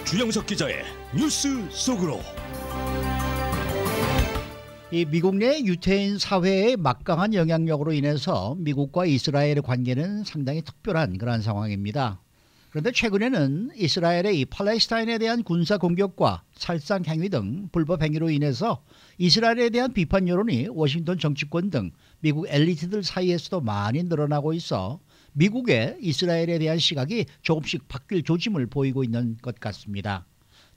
주영석 기자의 뉴스 속으로. 이 미국 내 유태인 사회의 막강한 영향력으로 인해서 미국과 이스라엘의 관계는 상당히 특별한 그런 상황입니다. 그런데 최근에는 이스라엘의 이 팔레스타인에 대한 군사 공격과 살상 행위 등 불법 행위로 인해서 이스라엘에 대한 비판 여론이 워싱턴 정치권 등 미국 엘리트들 사이에서도 많이 늘어나고 있어 미국의 이스라엘에 대한 시각이 조금씩 바뀔 조짐을 보이고 있는 것 같습니다.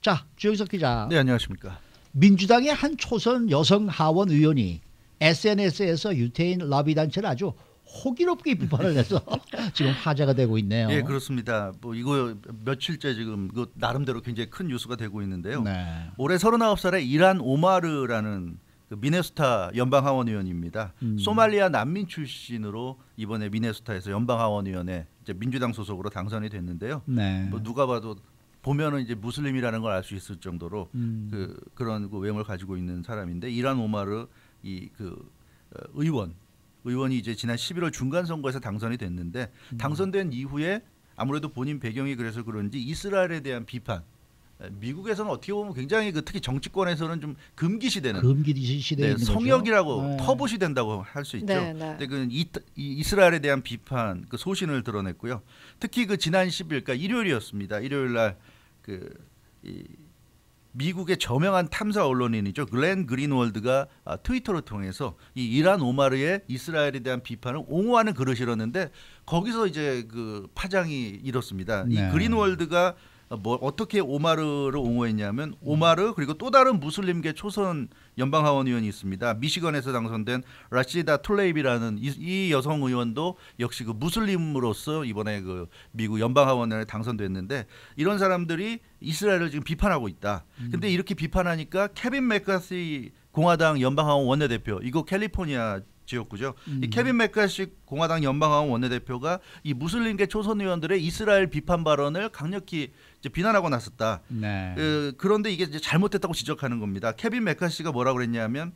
자, 주영석 기자. 네, 안녕하십니까. 민주당의 한 초선 여성 하원 의원이 SNS에서 유태인 러비 단체를 아주 호기롭게 비판을 해서 지금 화제가 되고 있네요. 예, 그렇습니다. 뭐 이거 며칠째 지금 그 나름대로 굉장히 큰 뉴스가 되고 있는데요. 네. 올해 39살의 이란 오마르라는 그 미네소타 연방하원 의원입니다. 소말리아 난민 출신으로 이번에 미네소타에서 연방하원 의원에 이제 민주당 소속으로 당선이 됐는데요. 네. 뭐 누가 봐도 보면은 이제 무슬림이라는 걸 알 수 있을 정도로 그런 그 외모를 가지고 있는 사람인데, 이란 오마르 의원이 이제 지난 11월 중간 선거에서 당선이 됐는데, 당선된 이후에 아무래도 본인 배경이 그래서 그런지 이스라엘에 대한 비판, 미국에서는 어떻게 보면 굉장히 특히 정치권에서는 좀 금기 시대에 네, 성역이라고 네. 터봇이 된다고 할 수 있죠. 네, 네. 근데 그 이스라엘에 대한 비판 그 소신을 드러냈고요. 특히 그 지난 10일, 그러니까 일요일이었습니다. 일요일 날 미국의 저명한 탐사 언론인이죠, 글렌 그린월드가 트위터를 통해서 이 이란 오마르의 이스라엘에 대한 비판을 옹호하는 글을 실었는데, 거기서 이제 그 파장이 일었습니다. 네. 이 그린월드가 어떻게 오마르를 옹호했냐면, 오마르 그리고 또 다른 무슬림계 초선 연방하원 의원이 있습니다. 미시건에서 당선된 라시다 툴레입이라는 이 여성 의원도 역시 그 무슬림으로서 이번에 그 미국 연방하원에 당선됐는데, 이런 사람들이 이스라엘을 지금 비판하고 있다. 근데 이렇게 비판하니까 케빈 맥카시 공화당 연방하원 원내대표, 이거 캘리포니아 지역구죠. 이 케빈 맥카시 공화당 연방하원 원내대표가 이 무슬림계 초선 의원들의 이스라엘 비판 발언을 강력히 이제 비난하고 나섰다. 네. 그런데 이게 이제 잘못됐다고 지적하는 겁니다. 케빈 맥카시가 뭐라고 그랬냐면,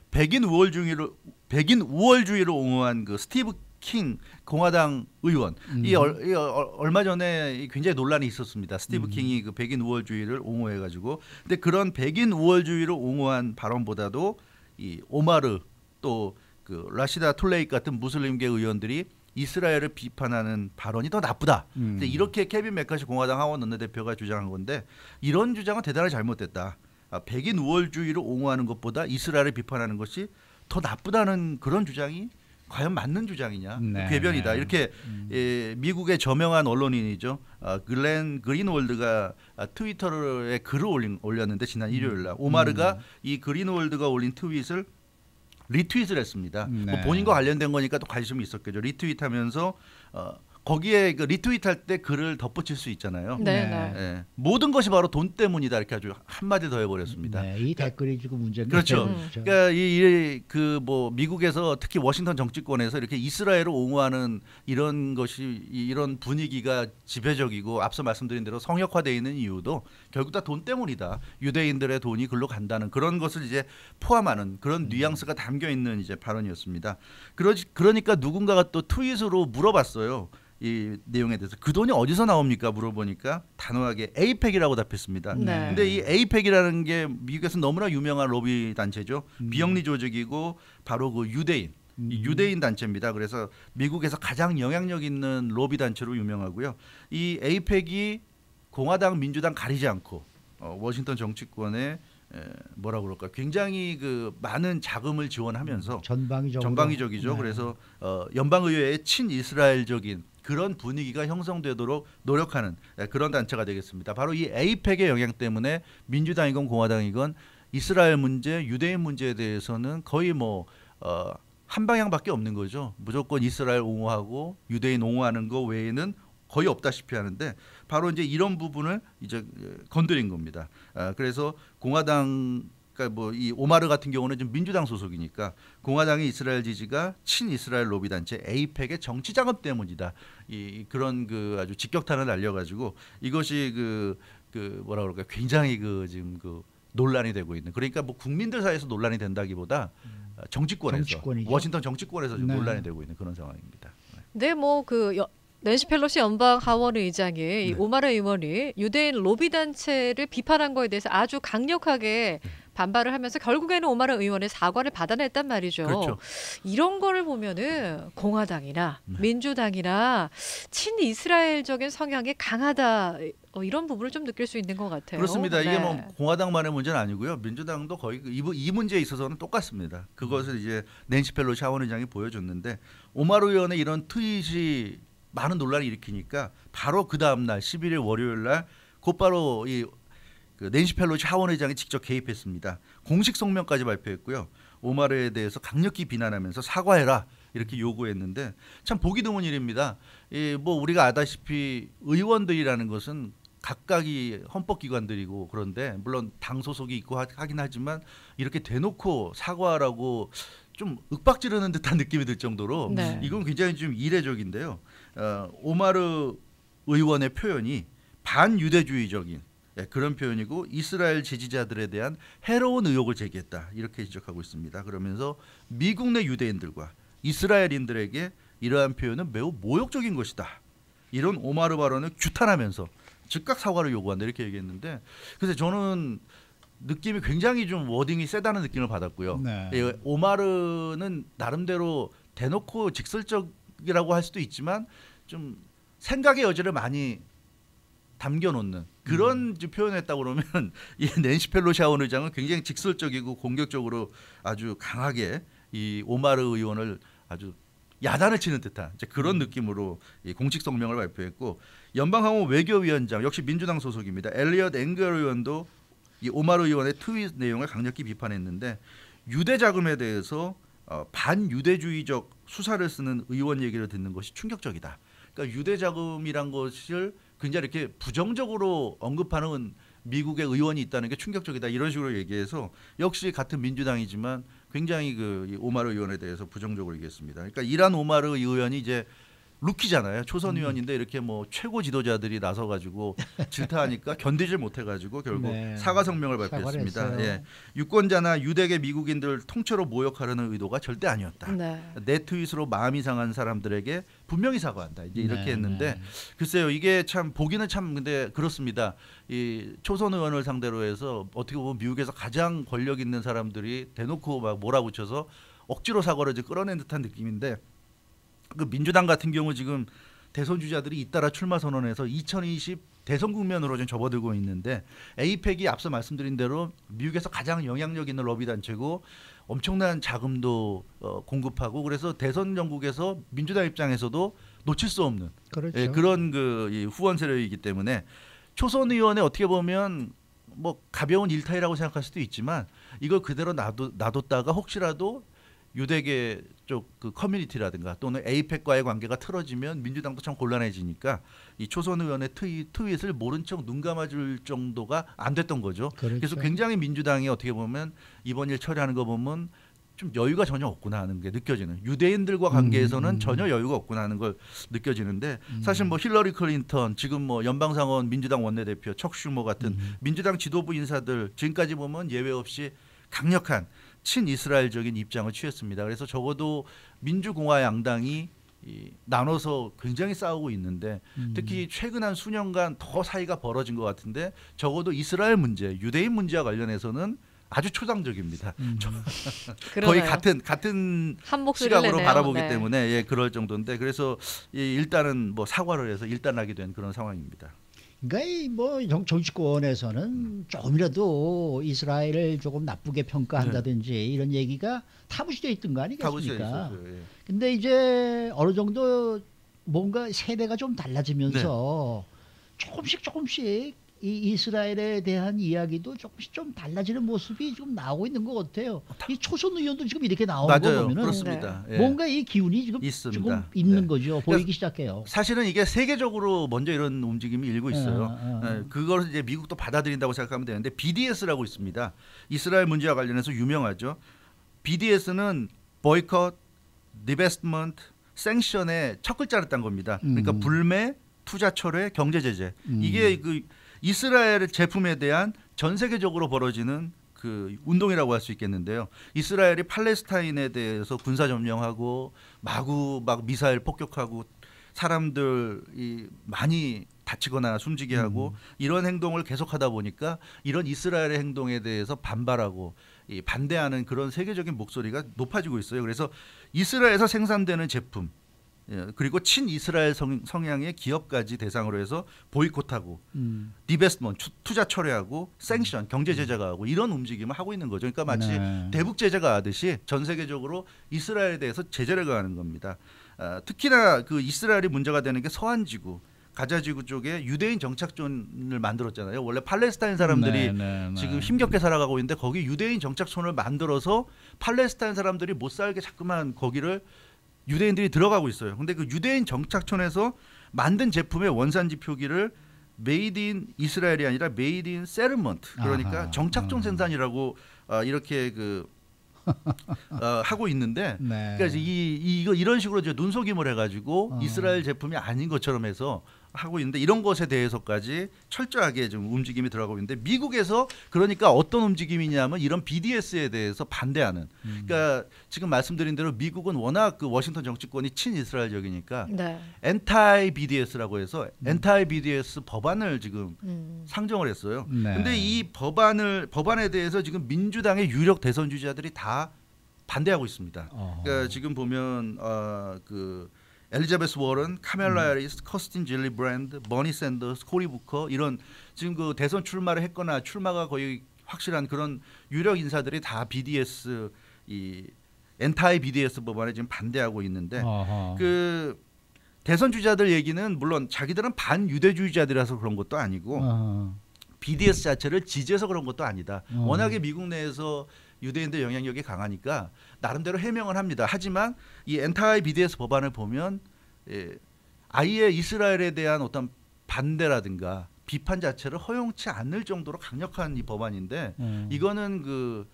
백인 우월주의를 옹호한 그 스티브 킹 공화당 의원, 얼마 전에 굉장히 논란이 있었습니다. 스티브 킹이 그 백인 우월주의를 옹호해가지고, 근데 그런 백인 우월주의를 옹호한 발언보다도 이 오마르 또 그 라시다 툴레이 같은 무슬림계 의원들이 이스라엘을 비판하는 발언이 더 나쁘다. 근데 이렇게 케빈 맥카시 공화당 하원 원내대표가 주장한 건데, 이런 주장은 대단히 잘못됐다. 백인 우월주의를 옹호하는 것보다 이스라엘을 비판하는 것이 더 나쁘다는 그런 주장이 과연 맞는 주장이냐? 네. 궤변이다. 이렇게 미국의 저명한 언론인이죠, 글렌 그린월드가 트위터에 글을 올렸는데, 지난 일요일 날 오마르가 이 그린월드가 올린 트윗을 리트윗을 했습니다. 네. 뭐 본인과 관련된 거니까 또 관심이 있었겠죠. 리트윗하면서 거기에 그 리트윗할 때 글을 덧붙일 수 있잖아요. 네, 네. 네. 예, 모든 것이 바로 돈 때문이다, 이렇게 아주 한마디 더 해버렸습니다. 네, 이 댓글이 지금 문제인 그렇죠. 거죠. 그러니까 뭐 미국에서 특히 워싱턴 정치권에서 이렇게 이스라엘을 옹호하는 이런 것이, 이런 분위기가 지배적이고 앞서 말씀드린 대로 성역화되어 있는 이유도 결국 다 돈 때문이다. 유대인들의 돈이 글로 간다는 그런 것을 이제 포함하는 그런 뉘앙스가 담겨 있는 이제 발언이었습니다. 그러니까 누군가가 또 트윗으로 물어봤어요. 이 내용에 대해서 그 돈이 어디서 나옵니까 물어보니까 단호하게 에이펙이라고 답했습니다. 네. 근데 이 에이펙이라는 게 미국에서 너무나 유명한 로비 단체죠. 비영리 조직이고 바로 그 유대인 단체입니다. 그래서 미국에서 가장 영향력 있는 로비 단체로 유명하고요. 이 에이펙이 공화당 민주당 가리지 않고 워싱턴 정치권에 뭐라 그럴까, 굉장히 그 많은 자금을 지원하면서 전방위적이죠. 네. 그래서 연방의회의 친이스라엘적인 그런 분위기가 형성되도록 노력하는 그런 단체가 되겠습니다. 바로 이 에이펙의 영향 때문에 민주당이건 공화당이건 이스라엘 문제, 유대인 문제에 대해서는 거의 한 방향밖에 없는 거죠. 무조건 이스라엘 옹호하고 유대인 옹호하는 거 외에는 거의 없다시피 하는데, 바로 이제 이런 부분을 이제 건드린 겁니다. 그래서 공화당, 그러니까 이 오마르 같은 경우는 좀 민주당 소속이니까 공화당의 이스라엘 지지가 친이스라엘 로비 단체 에이펙의 정치 자금 때문이다. 그런 그 아주 직격탄을 날려가지고 이것이 뭐라 그럴까, 굉장히 지금 논란이 되고 있는, 그러니까 뭐 국민들 사이에서 논란이 된다기보다 정치권에서, 정치권이죠. 워싱턴 정치권에서 좀 네. 논란이 되고 있는 그런 상황입니다. 네, 뭐 낸시 펠로시 연방 하원 의장이 이 오마르 의원이 유대인 로비 단체를 비판한 거에 대해서 아주 강력하게 반발을 하면서 결국에는 오마르 의원의 사과를 받아냈단 말이죠. 그렇죠. 이런 거를 보면은 공화당이나 민주당이나 친이스라엘적인 성향이 강하다. 이런 부분을 좀 느낄 수 있는 것 같아요. 그렇습니다. 이게 네. 뭐 공화당만의 문제는 아니고요. 민주당도 거의 이 문제에 있어서는 똑같습니다. 그것을 이제 낸시 펠로시 하원 의장이 보여줬는데 오마르 의원의 이런 트윗이 많은 논란을 일으키니까 바로 그 다음 날 11일 월요일 날 곧바로 그 낸시 펠로시 하원 의장이 직접 개입했습니다. 공식 성명까지 발표했고요. 오마르에 대해서 강력히 비난하면서 사과해라 이렇게 요구했는데 참 보기 드문 일입니다. 뭐 우리가 아다시피 의원들이라는 것은 각각이 헌법기관들이고 그런데 물론 당 소속이 있고 하긴 하지만 이렇게 대놓고 사과하라고 좀 윽박지르는 듯한 느낌이 들 정도로 네. 이건 굉장히 좀 이례적인데요. 오마르 의원의 표현이 반유대주의적인 그런 표현이고 이스라엘 지지자들에 대한 해로운 의혹을 제기했다 이렇게 지적하고 있습니다. 그러면서 미국 내 유대인들과 이스라엘인들에게 이러한 표현은 매우 모욕적인 것이다. 이런 오마르 발언을 규탄하면서 즉각 사과를 요구한다 이렇게 얘기했는데 그래서 저는 느낌이 굉장히 좀 워딩이 세다는 느낌을 받았고요. 네. 오마르는 나름대로 대놓고 직설적이라고 할 수도 있지만 좀 생각의 여지를 많이 담겨놓는 그런 표현했다고 그러면 이 낸시 펠로시 하원 의장은 굉장히 직설적이고 공격적으로 아주 강하게 이 오마르 의원을 아주 야단을 치는 듯한 그런 느낌으로 이 공식 성명을 발표했고 연방하원 외교위원장 역시 민주당 소속입니다. 엘리엇 앵걸 의원도 이 오마르 의원의 트윗 내용을 강력히 비판했는데 유대 자금에 대해서 반유대주의적 수사를 쓰는 의원 얘기를 듣는 것이 충격적이다. 그러니까 유대 자금이란 것을 굉장히 이렇게 부정적으로 언급하는 미국의 의원이 있다는 게 충격적이다 이런 식으로 얘기해서 역시 같은 민주당이지만 굉장히 이 오마르 의원에 대해서 부정적으로 얘기했습니다. 그러니까 이란 오마르 의원이 이제 루키잖아요. 초선 의원인데 이렇게 뭐 최고 지도자들이 나서가지고 질타하니까 견디질 못해가지고 결국 네. 사과 성명을 발표했습니다. 사과를 했어요. 예. 유권자나 유대계 미국인들 통째로 모욕하려는 의도가 절대 아니었다. 네. 내 트윗으로 마음이 상한 사람들에게 분명히 사과한다. 이제 이렇게 네, 했는데 네. 글쎄요 이게 참 보기는 참 근데 그렇습니다. 이 초선 의원을 상대로 해서 어떻게 보면 미국에서 가장 권력 있는 사람들이 대놓고 막 몰아붙여서 억지로 사과를 이제 끌어낸 듯한 느낌인데 그 민주당 같은 경우 지금 대선 주자들이 잇따라 출마 선언해서 2020 대선 국면으로 좀 접어들고 있는데 에이펙이 앞서 말씀드린 대로 미국에서 가장 영향력 있는 러비 단체고 엄청난 자금도 공급하고 그래서 대선 전국에서 민주당 입장에서도 놓칠 수 없는 그렇죠. 그런 이 후원 세력이기 때문에 초선 의원에 어떻게 보면 뭐 가벼운 일탈이라고 생각할 수도 있지만 이걸 그대로 놔뒀다가 혹시라도 유대계 쪽 그 커뮤니티라든가 또는 에이펙과의 관계가 틀어지면 민주당도 참 곤란해지니까 이 초선 의원의 트윗을 모른 척 눈 감아줄 정도가 안 됐던 거죠. 그렇죠. 그래서 굉장히 민주당이 어떻게 보면 이번 일 처리하는 거 보면 좀 여유가 전혀 없구나 하는 게 느껴지는 유대인들과 관계에서는 전혀 여유가 없구나 하는 걸 느껴지는데 사실 뭐 힐러리 클린턴 지금 뭐 연방상원 민주당 원내대표 척 슈머 같은 민주당 지도부 인사들 지금까지 보면 예외 없이 강력한 친이스라엘적인 입장을 취했습니다. 그래서 적어도 민주공화 양당이 나눠서 굉장히 싸우고 있는데 특히 최근 한 수년간 더 사이가 벌어진 것 같은데 적어도 이스라엘 문제, 유대인 문제와 관련해서는 아주 초당적입니다. 거의 같은 한 목소리를 시각으로 내네요. 바라보기 네. 때문에 예, 그럴 정도인데 그래서 일단은 뭐 사과를 해서 일단하게 된 그런 상황입니다. 그러니까 뭐 정치권에서는 조금이라도 이스라엘을 조금 나쁘게 평가한다든지 이런 얘기가 타부시되어 있던 거 아니겠습니까? 있었어요. 예. 근데 이제 어느 정도 뭔가 세대가 좀 달라지면서 조금씩 이 이스라엘에 대한 이야기도 조금씩 좀 달라지는 모습이 지금 나오고 있는 것 같아요. 이 초선 의원도 지금 이렇게 나오는 거 맞아요. 보면은 그렇습니다. 예. 뭔가 이 기운이 지금 있습니다. 조금 있는 네. 거죠. 보이기 시작해요. 사실은 이게 세계적으로 먼저 이런 움직임이 일고 있어요. 어. 그걸 이제 미국도 받아들인다고 생각하면 되는데 BDS라고 있습니다. 이스라엘 문제와 관련해서 유명하죠. BDS는 boycott, divestment, sanction의 첫 글자를 딴 겁니다. 그러니까 불매, 투자 철회, 경제 제재. 이게 그 이스라엘 제품에 대한 전 세계적으로 벌어지는 그 운동이라고 할 수 있겠는데요. 이스라엘이 팔레스타인에 대해서 군사 점령하고 마구 막 미사일 폭격하고 사람들이 많이 다치거나 숨지게 하고 이런 행동을 계속하다 보니까 이런 이스라엘의 행동에 대해서 반발하고 이 반대하는 그런 세계적인 목소리가 높아지고 있어요. 그래서 이스라엘에서 생산되는 제품 그리고 친이스라엘 성향의 기업까지 대상으로 해서 보이콧하고 디베스트먼트 투자 철회하고 생션 경제 제재가 하고 이런 움직임을 하고 있는 거죠. 그러니까 마치 대북 제재가 하듯이 전 세계적으로 이스라엘에 대해서 제재를 가하는 겁니다. 특히나 그 이스라엘이 문제가 되는 게 서한 지구 가자 지구 쪽에 유대인 정착촌을 만들었잖아요. 원래 팔레스타인 사람들이 지금 힘겹게 살아가고 있는데 거기 유대인 정착촌을 만들어서 팔레스타인 사람들이 못 살게 자꾸만 거기를 유대인들이 들어가고 있어요. 근데 그 유대인 정착촌에서 만든 제품의 원산지 표기를 메이드 인 이스라엘이 아니라 메이드 인 세르먼트 그러니까 정착촌 생산이라고 이렇게 하고 있는데 그러니까 이런 식으로 눈속임을 해가지고 이스라엘 제품이 아닌 것처럼 해서 하고 있는데 이런 것에 대해서까지 철저하게 좀 움직임이 들어가고 있는데 미국에서 그러니까 어떤 움직임이냐면 이런 BDS에 대해서 반대하는 그러니까 지금 말씀드린 대로 미국은 워낙 그 워싱턴 정치권이 친이스라엘적이니까 엔타이 BDS라고 해서 엔타이 BDS 법안을 지금 상정을 했어요. 근데 이 법안에 대해서 지금 민주당의 유력 대선 주자들이 다 반대하고 있습니다. 그러니까 지금 보면 그 엘리자베스 워런, 카멜라 해리스, 커스틴 질리브랜드, 버니 샌더스, 코리 부커 이런 지금 그 대선 출마를 했거나 출마가 거의 확실한 그런 유력 인사들이 다 BDS 이 엔타이 BDS 법안에 지금 반대하고 있는데 그 대선 주자들 얘기는 물론 자기들은 반유대주의자들이라서 그런 것도 아니고 BDS 자체를 지지해서 그런 것도 아니다. 워낙에 미국 내에서 유대인들 영향력이 강하니까 나름대로 해명을 합니다. 하지만 이 엔타이 BDS 법안을 보면 아예 이스라엘에 대한 어떤 반대라든가 비판 자체를 허용치 않을 정도로 강력한 이 법안인데 이거는 그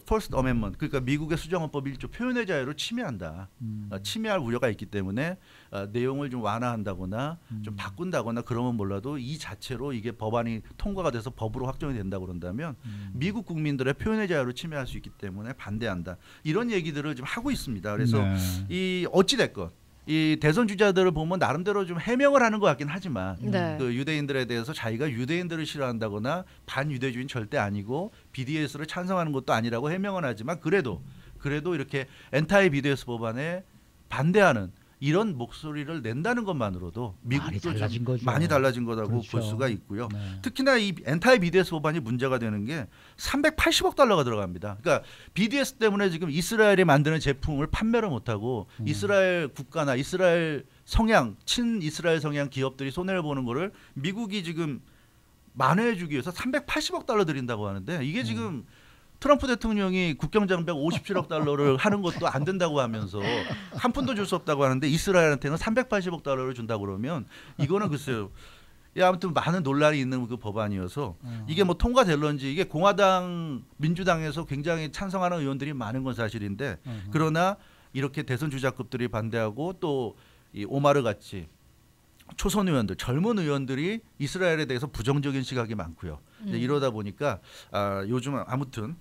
First Amendment 그러니까 미국의 수정헌법 1조 표현의 자유를 침해한다. 침해할 우려가 있기 때문에 내용을 좀 완화한다거나 좀 바꾼다거나 그러면 몰라도 이 자체로 이게 법안이 통과가 돼서 법으로 확정이 된다고 그런다면 미국 국민들의 표현의 자유를 침해할 수 있기 때문에 반대한다. 이런 얘기들을 지금 하고 있습니다. 그래서 이 어찌 됐건 이 대선 주자들을 보면 나름대로 좀 해명을 하는 것 같긴 하지만 그 유대인들에 대해서 자기가 유대인들을 싫어한다거나 반유대주의는 절대 아니고 BDS를 찬성하는 것도 아니라고 해명은 하지만 그래도 이렇게 엔타이 BDS 법안에 반대하는 이런 목소리를 낸다는 것만으로도 미국도 많이 달라진 거라고 볼 수가 있고요. 특히나 이 엔타이 BDS 법안이 문제가 되는 게 380억 달러가 들어갑니다. 그러니까 BDS 때문에 지금 이스라엘이 만드는 제품을 판매를 못하고 이스라엘 국가나 이스라엘 성향, 친이스라엘 성향 기업들이 손해를 보는 거를 미국이 지금 만회해주기 위해서 380억 달러 들인다고 하는데 이게 지금 트럼프 대통령이 국경장벽 57억 달러를 하는 것도 안 된다고 하면서 한 푼도 줄 수 없다고 하는데 이스라엘한테는 380억 달러를 준다고 그러면 이거는 글쎄요. 아무튼 많은 논란이 있는 그 법안이어서 이게 뭐 통과될런지 이게 공화당 민주당에서 굉장히 찬성하는 의원들이 많은 건 사실인데 그러나 이렇게 대선 주자급들이 반대하고 또 이 오마르 같이 초선 의원들, 젊은 의원들이 이스라엘에 대해서 부정적인 시각이 많고요. 이러다 보니까 요즘 아무튼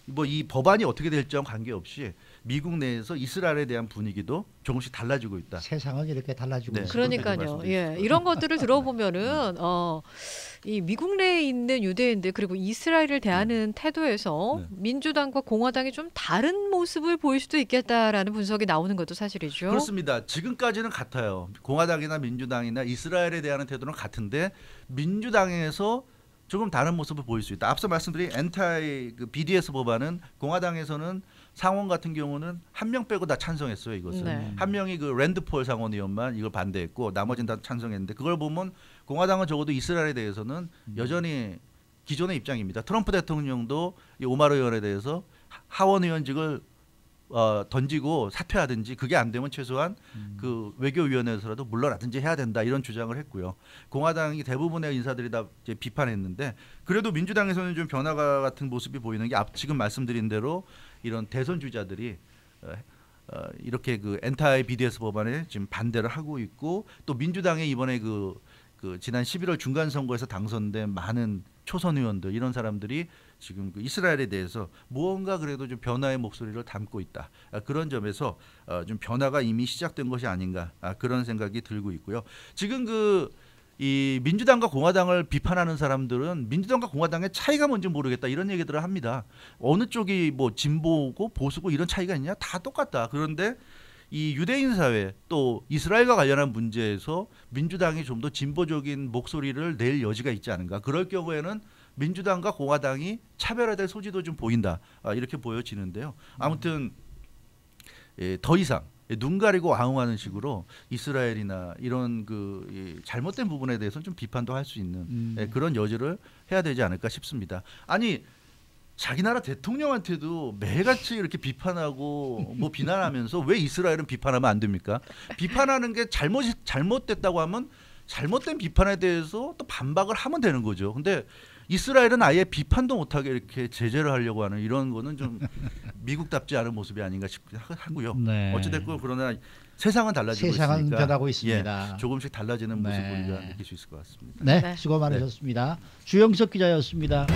뭐 이 법안이 어떻게 될지와 관계없이 미국 내에서 이스라엘에 대한 분위기도 조금씩 달라지고 있다. 세상은 이렇게 달라지고 있습니다. 그러니까요. 이런 것들을 들어보면은 이 미국 내에 있는 유대인들 그리고 이스라엘을 대하는 태도에서 민주당과 공화당이 좀 다른 모습을 보일 수도 있겠다라는 분석이 나오는 것도 사실이죠. 그렇습니다. 지금까지는 같아요. 공화당이나 민주당이나 이스라엘에 대한 태도는 같은데 민주당에서 조금 다른 모습을 보일 수 있다. 앞서 말씀드린 엔타이 그 BDS 법안은 공화당에서는 상원 같은 경우는 한 명 빼고 다 찬성했어요. 이것은 한 명이 그 랜드폴 상원 의원만 이걸 반대했고 나머지는 다 찬성했는데 그걸 보면 공화당은 적어도 이스라엘에 대해서는 여전히 기존의 입장입니다. 트럼프 대통령도 이 오마르 의원에 대해서 하원 의원직을 던지고 사퇴하든지 그게 안 되면 최소한 그 외교위원회에서라도 물러나든지 해야 된다 이런 주장을 했고요. 공화당이 대부분의 인사들이 다 이제 비판했는데 그래도 민주당에서는 좀 변화가 같은 모습이 보이는 게 지금 말씀드린 대로 이런 대선 주자들이 이렇게 그 엔타이 BDS 법안에 지금 반대를 하고 있고 또 민주당의 이번에 그 그 지난 11월 중간 선거에서 당선된 많은 초선 의원들 이런 사람들이 지금 그 이스라엘에 대해서 무언가 그래도 좀 변화의 목소리를 담고 있다. 그런 점에서 좀 변화가 이미 시작된 것이 아닌가 그런 생각이 들고 있고요. 지금 이 민주당과 공화당을 비판하는 사람들은 민주당과 공화당의 차이가 뭔지 모르겠다 이런 얘기들을 합니다. 어느 쪽이 뭐 진보고 보수고 이런 차이가 있냐? 다 똑같다. 그런데 이 유대인 사회 또 이스라엘과 관련한 문제에서 민주당이 좀 더 진보적인 목소리를 낼 여지가 있지 않은가. 그럴 경우에는 민주당과 공화당이 차별화될 소지도 좀 보인다. 이렇게 보여지는데요. 아무튼 더 이상 눈 가리고 아웅하는 식으로 이스라엘이나 이런 그 잘못된 부분에 대해서는 좀 비판도 할 수 있는 그런 여지를 해야 되지 않을까 싶습니다. 아니 자기 나라 대통령한테도 매일같이 이렇게 비판하고 뭐 비난하면서 왜 이스라엘은 비판하면 안 됩니까? 비판하는 게 잘못됐다고 하면 잘못된 비판에 대해서 또 반박을 하면 되는 거죠. 근데 이스라엘은 아예 비판도 못하게 이렇게 제재를 하려고 하는 이런 거는 좀 미국답지 않은 모습이 아닌가 싶기도 하고요. 네. 어찌됐건 그러나 세상은 달라지고 세상은 있으니까 변하고 있습니다. 조금씩 달라지는 모습을 네. 우리가 느낄 수 있을 것 같습니다. 네, 네. 수고 많으셨습니다. 주영석 기자였습니다.